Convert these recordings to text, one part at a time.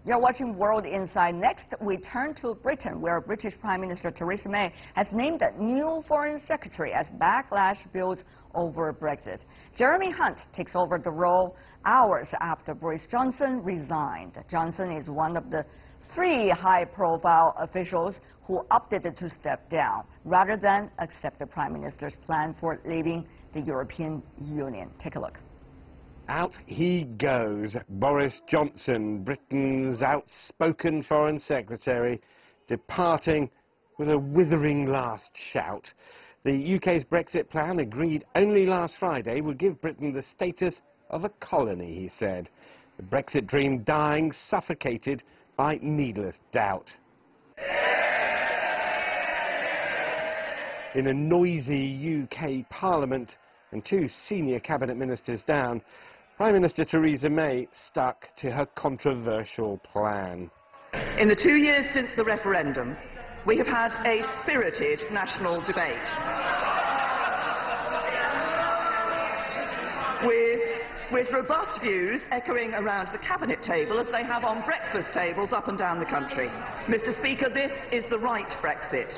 You're watching World Insight. Next, we turn to Britain, where British Prime Minister Theresa May has named a new Foreign Secretary as backlash builds over Brexit. Jeremy Hunt takes over the role hours after Boris Johnson resigned. Johnson is one of the 3 high-profile officials who opted to step down rather than accept the Prime Minister's plan for leaving the European Union. Take a look. Out he goes, Boris Johnson, Britain's outspoken Foreign Secretary, departing with a withering last shout. The UK's Brexit plan, agreed only last Friday, would give Britain the status of a colony, he said. The Brexit dream dying, suffocated by needless doubt. In a noisy UK Parliament and 2 senior cabinet ministers down, Prime Minister Theresa May stuck to her controversial plan. In the 2 years since the referendum, we have had a spirited national debate with robust views echoing around the cabinet table as they have on breakfast tables up and down the country. Mr. Speaker, this is the right Brexit,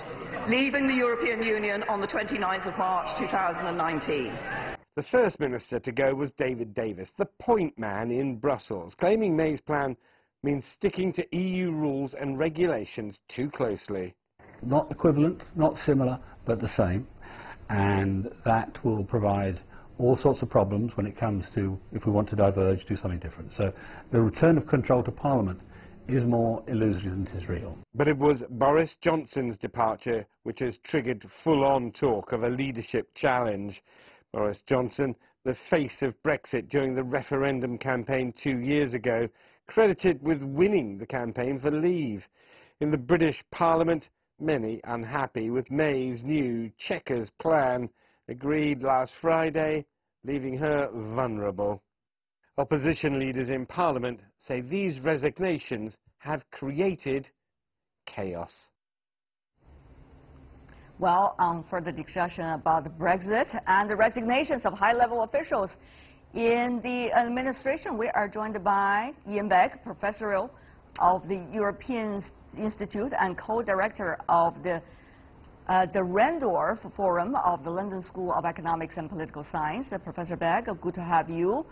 leaving the European Union on the 29th of March 2019. The first minister to go was David Davis, the point man in Brussels, claiming May's plan means sticking to EU rules and regulations too closely. Not equivalent, not similar, but the same. And that will provide all sorts of problems when it comes to, if we want to diverge, do something different. So the return of control to Parliament is more illusory than it is real. But it was Boris Johnson's departure which has triggered full-on talk of a leadership challenge. Boris Johnson, the face of Brexit during the referendum campaign 2 years ago, credited with winning the campaign for leave. In the British Parliament, many unhappy with May's new checkers plan, agreed last Friday, leaving her vulnerable. Opposition leaders in Parliament say these resignations have created chaos. Well, further discussion about Brexit and the resignations of high-level officials in the administration, we are joined by Ian Begg, Professor of the European Institute and co-director of the Rendorf Forum of the London School of Economics and Political Science. Professor Begg, good to have you.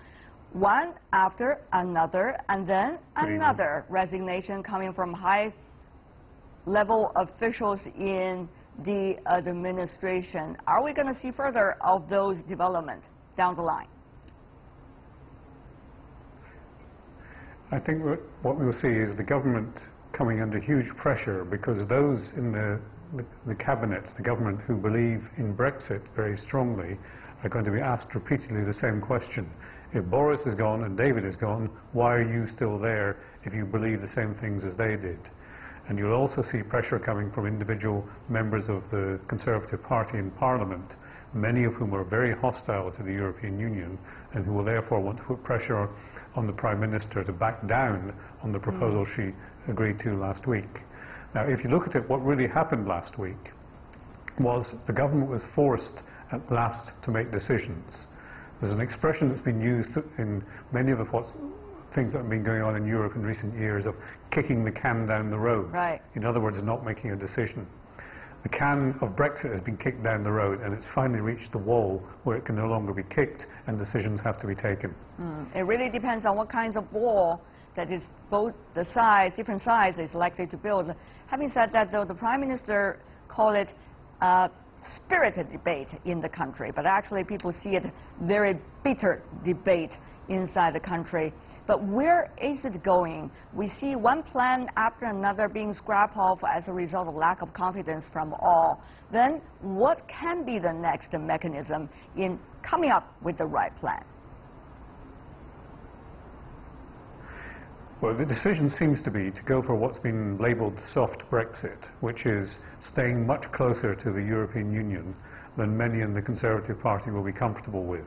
One after another, and then another resignation coming from high-level officials in the administration. Are we going to see further of those developments down the line? I think what we'll see is the government coming under huge pressure because those in the cabinet, the government who believe in Brexit very strongly are going to be asked repeatedly the same question. If Boris is gone and David is gone, why are you still there if you believe the same things as they did? And you'll also see pressure coming from individual members of the Conservative Party in Parliament, many of whom are very hostile to the European Union and who will therefore want to put pressure on the Prime Minister to back down on the proposal she agreed to last week. Now, if you look at it, what really happened last week was the government was forced at last to make decisions. There's an expression that's been used in many of the things that have been going on in Europe in recent years of kicking the can down the road. Right. In other words, not making a decision. The can of Brexit has been kicked down the road and it's finally reached the wall where it can no longer be kicked and decisions have to be taken. It really depends on what kinds of wall that is both the size, different size is likely to build. Having said that, though, the Prime Minister called it a spirited debate in the country, but actually people see it very bitter debate inside the country. But where is it going? We see one plan after another being scrapped off as a result of lack of confidence from all. Then what can be the next mechanism in coming up with the right plan? Well, the decision seems to be to go for what's been labelled soft Brexit, which is staying much closer to the European Union than many in the Conservative Party will be comfortable with.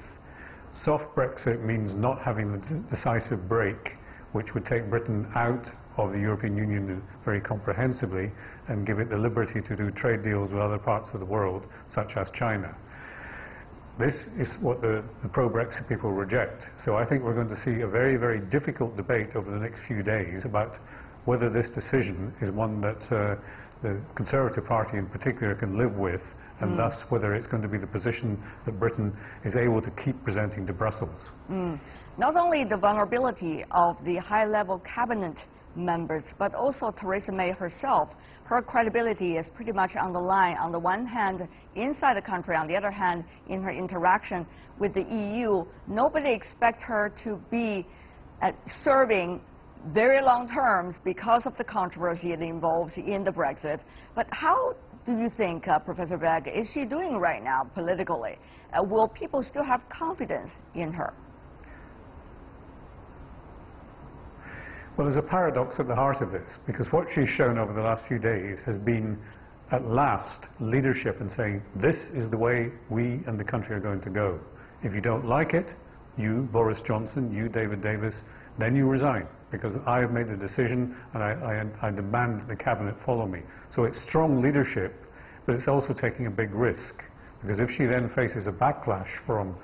Soft Brexit means not having the decisive break, which would take Britain out of the European Union very comprehensively and give it the liberty to do trade deals with other parts of the world, such as China. This is what the pro-Brexit people reject. So I think we're going to see a very, very difficult debate over the next few days about whether this decision is one that the Conservative Party in particular can live with, and thus whether it's going to be the position that Britain is able to keep presenting to Brussels. Not only the vulnerability of the high-level cabinet members, but also Theresa May herself. Her credibility is pretty much on the line. On the one hand, inside the country, on the other hand, in her interaction with the EU. Nobody expects her to be serving very long terms because of the controversy it involves in the Brexit. But how do you think, Professor Begg, is she doing right now politically? Will people still have confidence in her? Well, there's a paradox at the heart of this, because what she's shown over the last few days has been, at last, leadership in saying, this is the way we and the country are going to go. If you don't like it, you, Boris Johnson, you, David Davis, then you resign, because I have made the decision and I demand the cabinet follow me. So it's strong leadership, but it's also taking a big risk, because if she then faces a backlash from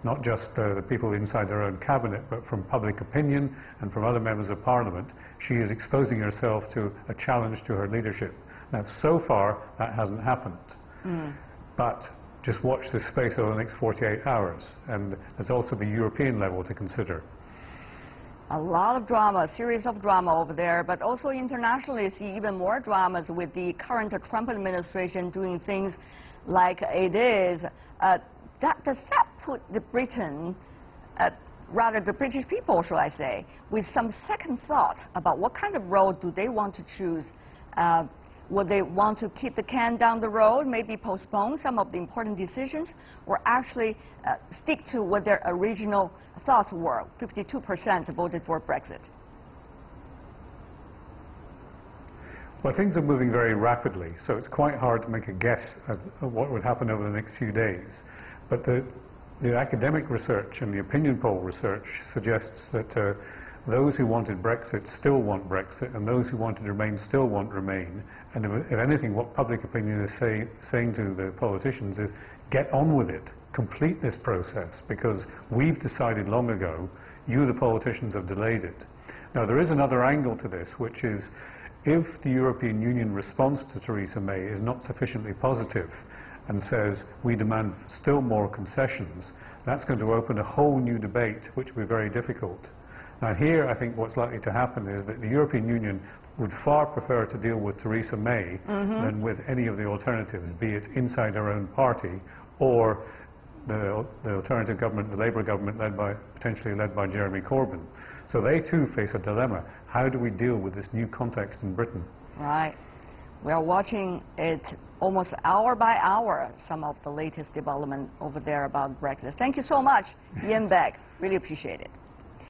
not just the people inside their own cabinet, but from public opinion and from other members of Parliament, she is exposing herself to a challenge to her leadership. Now, so far, that hasn't happened. But just watch this space over the next 48 hours. And there's also the European level to consider. A lot of drama, a series of drama over there, but also internationally see even more dramas with the current Trump administration doing things like it is. Does that put the Britain, rather the British people, shall I say, with some second thought about what kind of road do they want to choose? Will they want to keep the can down the road, maybe postpone some of the important decisions, or actually stick to what their original thoughts were? 52% voted for Brexit. Well, things are moving very rapidly, so it's quite hard to make a guess as to what would happen over the next few days. But the academic research and the opinion poll research suggests that those who wanted Brexit still want Brexit, and those who wanted to remain still want Remain. And if anything, what public opinion is saying to the politicians is, get on with it, complete this process, because we've decided long ago, you the politicians have delayed it. Now, there is another angle to this, which is, if the European Union response to Theresa May is not sufficiently positive, and says we demand still more concessions, that's going to open a whole new debate which will be very difficult. Now here I think what's likely to happen is that the European Union would far prefer to deal with Theresa May than with any of the alternatives, be it inside her own party or the alternative government, the Labour government potentially led by Jeremy Corbyn. So they too face a dilemma. How do we deal with this new context in Britain? Right. We are watching it almost hour by hour, some of the latest development over there about Brexit. Thank you so much, Ian Begg. Really appreciate it.